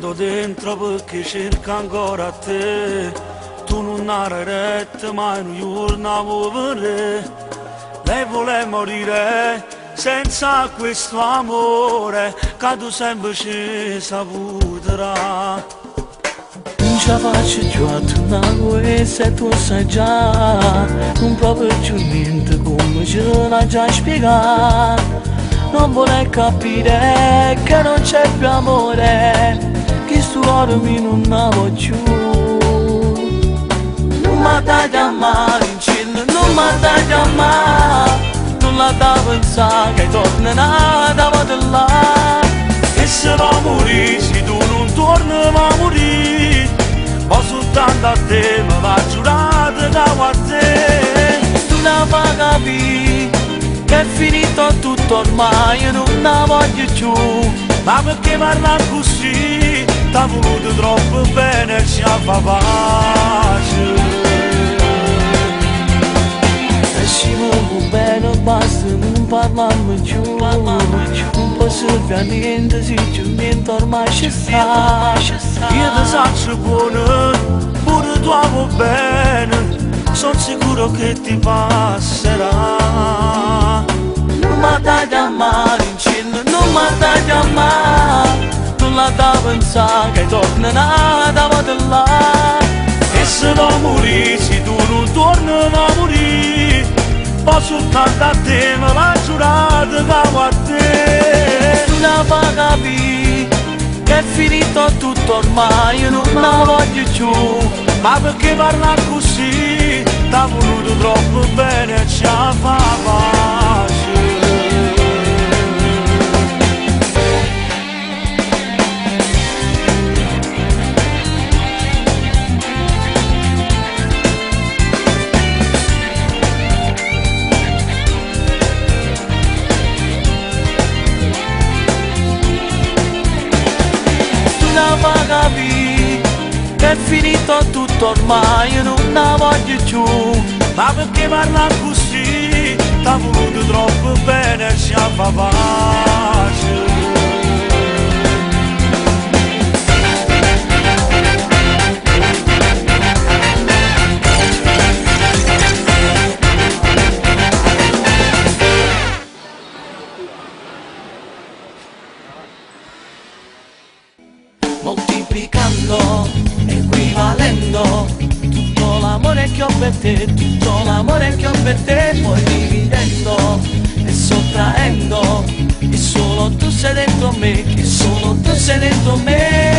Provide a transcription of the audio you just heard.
rimanendo dentro perché cerco ancora te. Tu non hai retto mai un giorno a muovere. Lei vuole morire senza questo amore che tu sempre ci saputerà. Non ce la faccio più a tornare se tu sai già. Non proprio più niente come ce l'hai già spiegato. Non vuole capire che non c'è più amore, che sto cuore mi non ne voglio più. Non mi dai da male in cielo, non mi dai da male. Non la da pensare che tornerà da là. E se va a morire, se tu non torni va a morire, ma soltanto a te me l'ha giurato da te. Tu la fai capire che è finito tutto ormai, io non la voglio più. Ma perché parla così? T'ha voluto troppo bene e ci fa pace. E se mi vuoi bene basta, non parliamo più. Non posso più a niente, se più niente ormai ci sta. Io ti saccio buono, pure tu vuoi bene, sono sicuro che ti passerà. Non mi dai da male in cielo, non mi dai da male. Non la da pensare che tornerà da là. E se va a morire, se tu non torni a morire, poi soltanto a te me l'ha giurato da te. Tu la fai capire che è finito tutto ormai, io non la voglio più. Ma perché parla così? T'ha voluto troppo bene e ci fa pace. Fa capire che è finito tutto ormai, io non la voglio più. Ma perché parla così? T'ha voluto troppo bene e ci fa pace. Moltiplicando, equivalendo tutto l'amore che ho per te, tutto l'amore che ho per te, poi dividendo e sottraendo, e solo tu sei dentro me, che solo tu sei dentro me.